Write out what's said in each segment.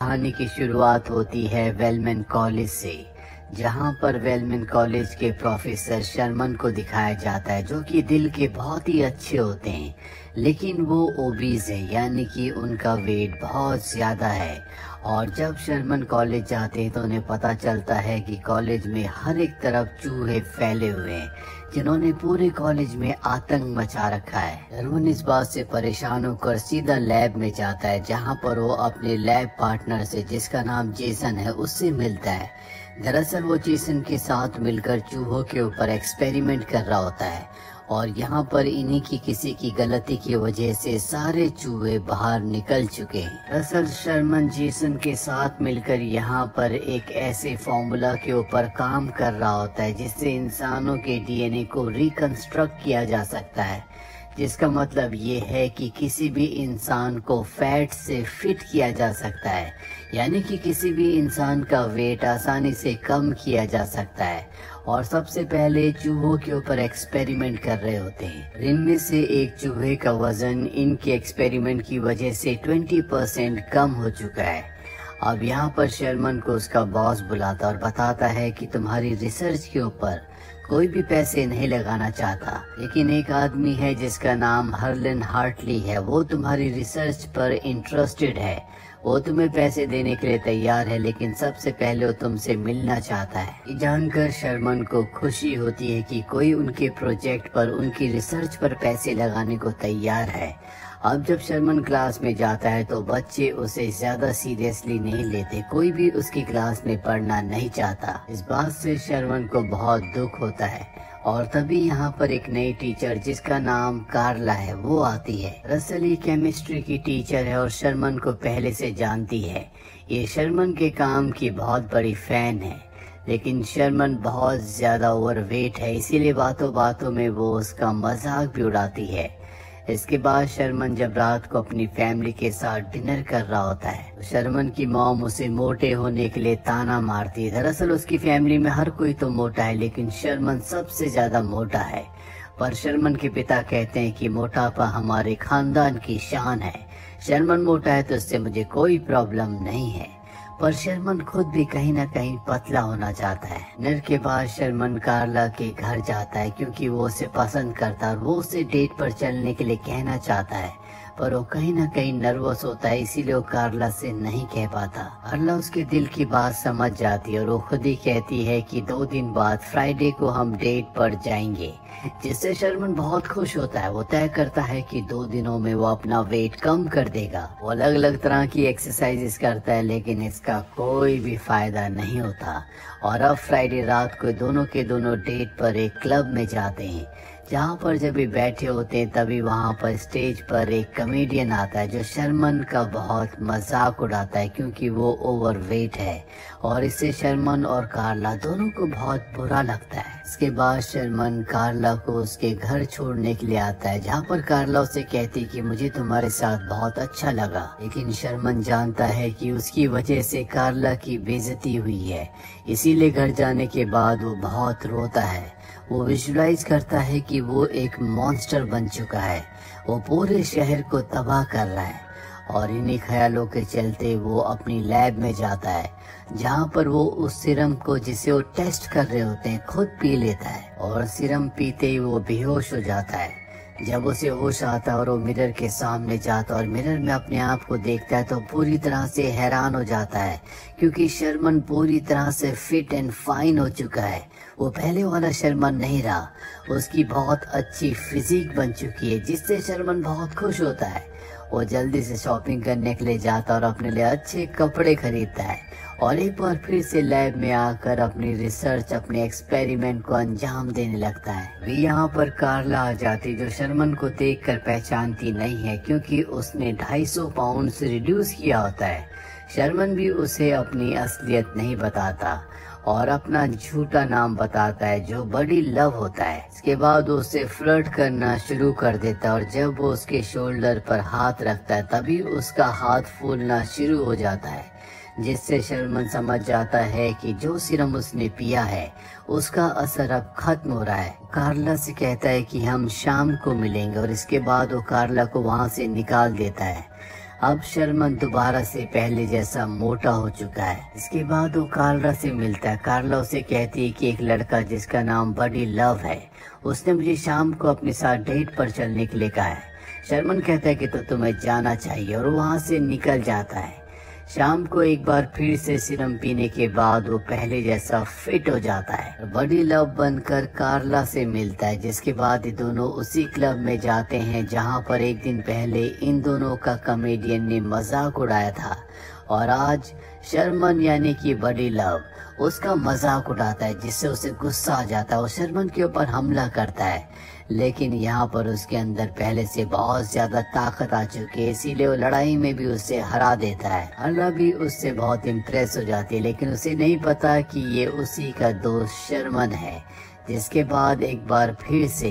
कहानी की शुरुआत होती है वेलमैन कॉलेज से, जहां पर वेलमैन कॉलेज के प्रोफेसर शर्मन को दिखाया जाता है, जो कि दिल के बहुत ही अच्छे होते हैं, लेकिन वो ओबीज है, यानी कि उनका वेट बहुत ज़्यादा है। और जब शर्मन कॉलेज जाते हैं तो उन्हें पता चलता है कि कॉलेज में हर एक तरफ चूहे फैले हुए हैं, जिन्होंने पूरे कॉलेज में आतंक मचा रखा है। शर्मन इस बात से परेशान होकर सीधा लैब में जाता है, जहां पर वो अपने लैब पार्टनर से, जिसका नाम जेसन है, उससे मिलता है। दरअसल वो जेसन के साथ मिलकर चूहों के ऊपर एक्सपेरिमेंट कर रहा होता है, और यहाँ पर इन्हीं की किसी की गलती की वजह से सारे चूहे बाहर निकल चुके हैं। दरअसल शर्मन जेसन के साथ मिलकर यहाँ पर एक ऐसे फॉर्मूला के ऊपर काम कर रहा होता है, जिससे इंसानों के डीएनए को रिकंस्ट्रक्ट किया जा सकता है, जिसका मतलब ये है कि किसी भी इंसान को फैट से फिट किया जा सकता है, यानी कि किसी भी इंसान का वेट आसानी से कम किया जा सकता है। और सबसे पहले चूहों के ऊपर एक्सपेरिमेंट कर रहे होते हैं। इनमें से एक चूहे का वजन इनके एक्सपेरिमेंट की वजह से 20% कम हो चुका है। अब यहाँ पर शर्मन को उसका बॉस बुलाता और बताता है कि तुम्हारी रिसर्च के ऊपर कोई भी पैसे नहीं लगाना चाहता, लेकिन एक आदमी है जिसका नाम हर्लन हार्टली है, वो तुम्हारी रिसर्च पर इंटरेस्टेड है। वो तुम्हें पैसे देने के लिए तैयार है, लेकिन सबसे पहले वो तुमसे मिलना चाहता है। ये जानकर शर्मन को खुशी होती है कि कोई उनके प्रोजेक्ट पर, उनकी रिसर्च पर पैसे लगाने को तैयार है। अब जब शर्मन क्लास में जाता है तो बच्चे उसे ज्यादा सीरियसली नहीं लेते, कोई भी उसकी क्लास में पढ़ना नहीं चाहता। इस बात से शर्मन को बहुत दुख होता है, और तभी यहाँ पर एक नई टीचर जिसका नाम कार्ला है वो आती है। दरअसल ये केमिस्ट्री की टीचर है और शर्मन को पहले से जानती है। ये शर्मन के काम की बहुत बड़ी फैन है, लेकिन शर्मन बहुत ज्यादा ओवरवेट है, इसीलिए बातों बातों में वो उसका मजाक भी उड़ाती है। इसके बाद शर्मन जब रात को अपनी फैमिली के साथ डिनर कर रहा होता है, तो शर्मन की मॉम उसे मोटे होने के लिए ताना मारती है। दरअसल उसकी फैमिली में हर कोई तो मोटा है, लेकिन शर्मन सबसे ज्यादा मोटा है। पर शर्मन के पिता कहते हैं कि मोटापा हमारे खानदान की शान है, शर्मन मोटा है तो इससे मुझे कोई प्रॉब्लम नहीं है। पर शर्मन खुद भी कहीं ना कहीं पतला होना चाहता है। डिनर के बाद शर्मन कार्ला के घर जाता है, क्योंकि वो उसे पसंद करता है और वो उसे डेट पर चलने के लिए कहना चाहता है, पर वो कहीं ना कहीं नर्वस होता है, इसीलिए वो कार्ला से नहीं कह पाता। कार्ला उसके दिल की बात समझ जाती है और वो खुद ही कहती है कि 2 दिन बाद फ्राइडे को हम डेट पर जाएंगे, जिससे शर्मन बहुत खुश होता है। वो तय करता है कि 2 दिनों में वो अपना वेट कम कर देगा। वो अलग अलग तरह की एक्सरसाइजेस करता है, लेकिन इसका कोई भी फायदा नहीं होता। और अब फ्राइडे रात को दोनों के दोनों डेट पर एक क्लब में जाते हैं, जहाँ पर जब भी बैठे होते हैं तभी वहाँ पर स्टेज पर एक कॉमेडियन आता है, जो शर्मन का बहुत मजाक उड़ाता है, क्योंकि वो ओवरवेट है, और इससे शर्मन और कार्ला दोनों को बहुत बुरा लगता है। इसके बाद शर्मन कार्ला को उसके घर छोड़ने के लिए आता है, जहाँ पर कार्ला उसे कहती कि मुझे तुम्हारे साथ बहुत अच्छा लगा, लेकिन शर्मन जानता है कि उसकी वजह से कार्ला की बेइज्जती हुई है, इसीलिए घर जाने के बाद वो बहुत रोता है। वो विजुलाइज करता है कि वो एक मॉन्स्टर बन चुका है, वो पूरे शहर को तबाह कर रहा है, और इन्हीं ख्यालों के चलते वो अपनी लैब में जाता है, जहाँ पर वो उस सीरम को, जिसे वो टेस्ट कर रहे होते हैं, खुद पी लेता है, और सीरम पीते ही वो बेहोश हो जाता है। जब उसे होश आता है और वो मिरर के सामने जाता है और मिरर में अपने आप को देखता है, तो पूरी तरह से हैरान हो जाता है, क्योंकि शर्मन पूरी तरह से फिट एंड फाइन हो चुका है। वो पहले वाला शर्मन नहीं रहा, उसकी बहुत अच्छी फिजिक बन चुकी है, जिससे शर्मन बहुत खुश होता है। वो जल्दी से शॉपिंग करने के लिए जाता और अपने लिए अच्छे कपड़े खरीदता है, और एक बार फिर से लैब में आकर अपनी रिसर्च, अपने एक्सपेरिमेंट को अंजाम देने लगता है। भी यहाँ पर कार्ला आ जाती, जो शर्मन को देखकर पहचानती नहीं है, क्योंकि उसने 250 पाउंड से रिड्यूस किया होता है। शर्मन भी उसे अपनी असलियत नहीं बताता और अपना झूठा नाम बताता है, जो बड़ी लव होता है। इसके बाद वो उससे फ्लर्ट करना शुरू कर देता है, और जब वो उसके शोल्डर पर हाथ रखता है तभी उसका हाथ फूलना शुरू हो जाता है, जिससे शर्मन समझ जाता है कि जो सीरम उसने पिया है उसका असर अब खत्म हो रहा है। कार्ला से कहता है कि हम शाम को मिलेंगे, और इसके बाद वो कार्ला को वहाँ से निकाल देता है। अब शर्मन दोबारा से पहले जैसा मोटा हो चुका है। इसके बाद वो कार्ला से मिलता है। कार्ला उसे कहती है कि एक लड़का जिसका नाम बडी लव है, उसने मुझे शाम को अपने साथ डेट पर चलने के लिए कहा है। शर्मन कहता है कि तो तुम्हें जाना चाहिए और वहाँ से निकल जाता है। शाम को एक बार फिर से सिरम पीने के बाद वो पहले जैसा फिट हो जाता है। बडी लव बनकर कार्ला से मिलता है, जिसके बाद ये दोनों उसी क्लब में जाते हैं जहां पर एक दिन पहले इन दोनों का कॉमेडियन ने मजाक उड़ाया था। और आज शर्मन यानी कि बडी लव उसका मजाक उड़ाता है, जिससे उसे गुस्सा आ जाता है और शर्मन के ऊपर हमला करता है। लेकिन यहाँ पर उसके अंदर पहले से बहुत ज्यादा ताकत आ चुकी है, इसीलिए वो लड़ाई में भी उसे हरा देता है। कार्ला भी उससे बहुत इम्प्रेस हो जाती है, लेकिन उसे नहीं पता कि ये उसी का दोस्त शर्मन है। जिसके बाद एक बार फिर से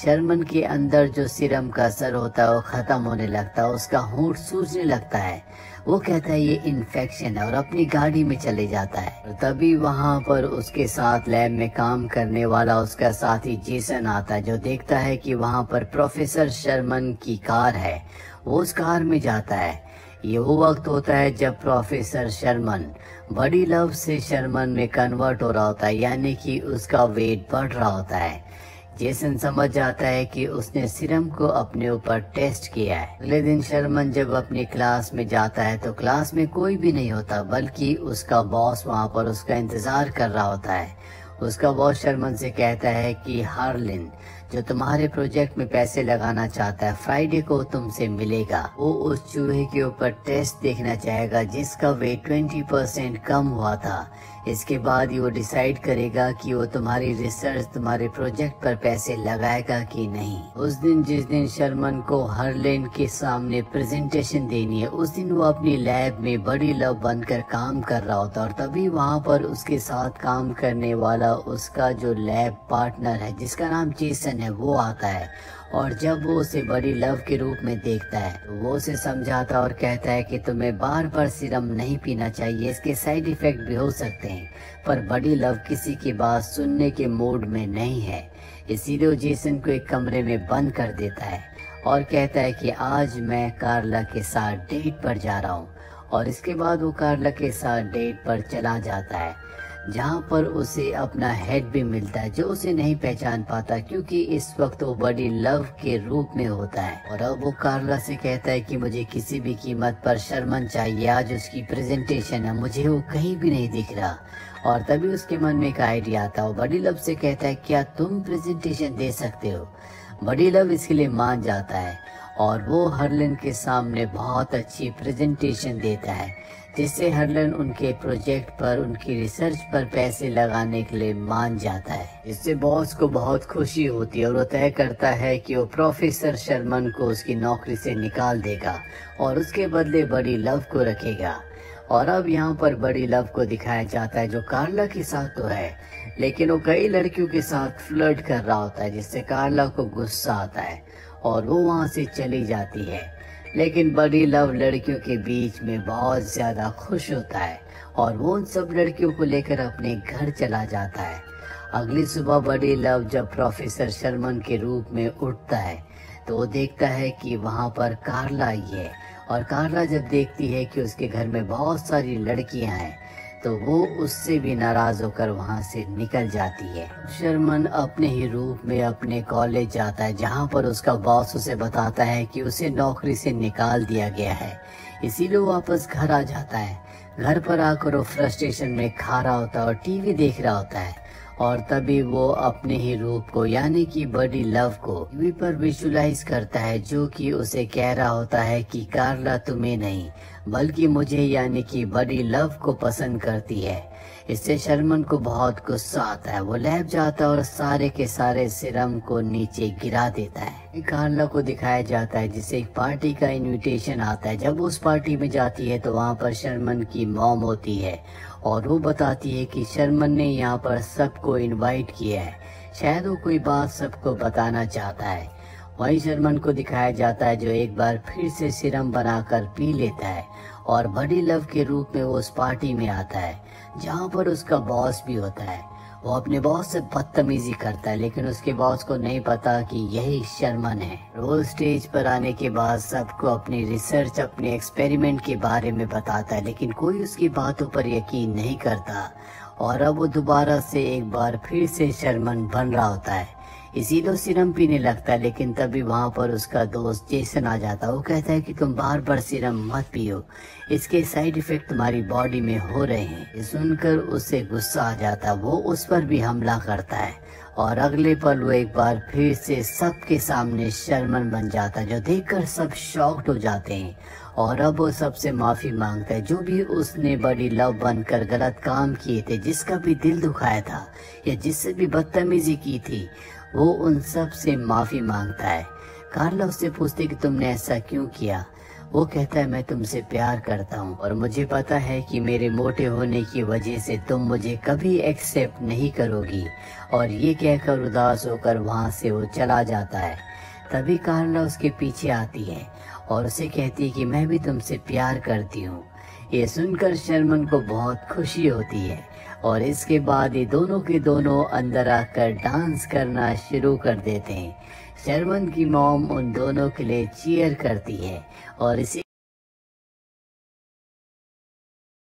शर्मन के अंदर जो सीरम का असर होता है वो खत्म होने लगता है, उसका होंठ सूजने लगता है। वो कहता है ये इन्फेक्शन है और अपनी गाड़ी में चले जाता है। तभी वहाँ पर उसके साथ लैब में काम करने वाला उसका साथी जेसन आता है, जो देखता है कि वहाँ पर प्रोफेसर शर्मन की कार है। वो उस कार में जाता है। ये वो वक्त होता है जब प्रोफेसर शर्मन बडी लव से शर्मन में कन्वर्ट हो रहा होता है, यानी कि उसका वेट बढ़ रहा होता है। जेसन समझ जाता है कि उसने सीरम को अपने ऊपर टेस्ट किया है। अगले दिन शर्मन जब अपनी क्लास में जाता है तो क्लास में कोई भी नहीं होता, बल्कि उसका बॉस वहाँ पर उसका इंतजार कर रहा होता है। उसका बॉस शर्मन से कहता है कि हार्लिन जो तुम्हारे प्रोजेक्ट में पैसे लगाना चाहता है, फ्राइडे को तुमसे मिलेगा। वो उस चूहे के ऊपर टेस्ट देखना चाहेगा जिसका वेट 20% कम हुआ था। इसके बाद ही वो डिसाइड करेगा कि वो तुम्हारी रिसर्च, तुम्हारे प्रोजेक्ट पर पैसे लगाएगा कि नहीं। उस दिन जिस दिन शर्मन को हार्लिन के सामने प्रेजेंटेशन देनी है, उस दिन वो अपनी लैब में बडी लव बनकर काम कर रहा होता है। और तभी वहाँ पर उसके साथ काम करने वाला उसका जो लैब पार्टनर है जिसका नाम जेसन है, वो आता है। और जब वो उसे बडी लव के रूप में देखता है तो वो उसे समझाता और कहता है कि तुम्हें बार बार सीरम नहीं पीना चाहिए, इसके साइड इफेक्ट भी हो सकते हैं। पर बडी लव किसी की बात सुनने के मूड में नहीं है, इसीलिए वो जेसन को एक कमरे में बंद कर देता है और कहता है कि आज मैं कार्ला के साथ डेट पर जा रहा हूँ। और इसके बाद वो कार्ला के साथ डेट पर चला जाता है, जहाँ पर उसे अपना हेड भी मिलता है, जो उसे नहीं पहचान पाता क्योंकि इस वक्त वो बडी लव के रूप में होता है। और अब वो कार्ला से कहता है कि मुझे किसी भी कीमत पर शर्मन चाहिए, आज उसकी प्रेजेंटेशन है, मुझे वो कहीं भी नहीं दिख रहा। और तभी उसके मन में एक आइडिया आता है। वो बडी लव से कहता है क्या तुम प्रेजेंटेशन दे सकते हो। बडी लव इसके लिए मान जाता है और वो हार्लिन के सामने बहुत अच्छी प्रेजेंटेशन देता है, जिससे हार्लिन उनके प्रोजेक्ट पर, उनकी रिसर्च पर पैसे लगाने के लिए मान जाता है। इससे बॉस को बहुत खुशी होती है और वो तय करता है कि वो प्रोफेसर शर्मन को उसकी नौकरी से निकाल देगा और उसके बदले बडी लव को रखेगा। और अब यहाँ पर बडी लव को दिखाया जाता है जो कार्ला के साथ तो है, लेकिन वो कई लड़कियों के साथ फ्लर्ट कर रहा होता है, जिससे कार्ला को गुस्सा आता है और वो वहाँ से चली जाती है। लेकिन बडी लव लड़कियों के बीच में बहुत ज्यादा खुश होता है और वो उन सब लड़कियों को लेकर अपने घर चला जाता है। अगली सुबह बडी लव जब प्रोफेसर शर्मन के रूप में उठता है तो वो देखता है कि वहाँ पर कार्ला आई है। और कार्ला जब देखती है कि उसके घर में बहुत सारी लड़कियां हैं तो वो उससे भी नाराज होकर वहाँ से निकल जाती है। शर्मन अपने ही रूप में अपने कॉलेज जाता है, जहाँ पर उसका बॉस उसे बताता है कि उसे नौकरी से निकाल दिया गया है, इसीलिए वो वापस घर आ जाता है। घर पर आकर वो फ्रस्ट्रेशन में खा रहा होता है और टीवी देख रहा होता है। और तभी वो अपने ही रूप को यानी कि बडी लव को टीवी पर विजुअलाइज करता है, जो कि उसे कह रहा होता है कि कार्ला तुम्हें नहीं बल्कि मुझे यानी कि बडी लव को पसंद करती है। इससे शर्मन को बहुत गुस्सा आता है। वो लैब जाता है और सारे के सारे सीरम को नीचे गिरा देता है। कार्ला को दिखाया जाता है जिसे एक पार्टी का इनविटेशन आता है। जब उस पार्टी में जाती है तो वहाँ पर शर्मन की मॉम होती है और वो बताती है कि शर्मन ने यहाँ पर सबको इनवाइट किया है, शायद वो कोई बात सबको बताना चाहता है। वही शर्मन को दिखाया जाता है जो एक बार फिर से सीरम बनाकर पी लेता है और बडी लव के रूप में वो उस पार्टी में आता है, जहाँ पर उसका बॉस भी होता है। वो अपने बॉस से बदतमीजी करता है, लेकिन उसके बॉस को नहीं पता कि यही शर्मन है। रोज स्टेज पर आने के बाद सबको अपनी रिसर्च, अपने एक्सपेरिमेंट के बारे में बताता है, लेकिन कोई उसकी बातों पर यकीन नहीं करता। और अब वो दोबारा से एक बार फिर से शर्मन बन रहा होता है। इसीलिए सीरम पीने लगता है, लेकिन तभी वहाँ पर उसका दोस्त जेसन आ जाता है। वो कहता है कि तुम बार बार सीरम मत पियो, इसके साइड इफेक्ट तुम्हारी बॉडी में हो रहे हैं। ये सुनकर उसे गुस्सा आ जाता है, वो उस पर भी हमला करता है और अगले पल वो एक बार फिर से सबके सामने शर्मन बन जाता है, जो देखकर सब शॉक्ड हो जाते हैं। और अब वो सबसे माफी मांगता है, जो भी उसने बड़ी लव बनकर गलत काम किए थे, जिसका भी दिल दुखाया था या जिससे भी बदतमीजी की थी, वो उन सब से माफी मांगता है। कार्ला उससे पूछती कि तुमने ऐसा क्यों किया। वो कहता है मैं तुमसे प्यार करता हूँ और मुझे पता है कि मेरे मोटे होने की वजह से तुम मुझे कभी एक्सेप्ट नहीं करोगी। और ये कहकर उदास होकर वहाँ से वो चला जाता है। तभी कार्ला उसके पीछे आती है और उसे कहती है कि मैं भी तुमसे प्यार करती हूँ। ये सुनकर शर्मन को बहुत खुशी होती है और इसके बाद ये दोनों के दोनों अंदर आकर डांस करना शुरू कर देते हैं। शर्मन की मॉम उन दोनों के लिए चीयर करती है और इसी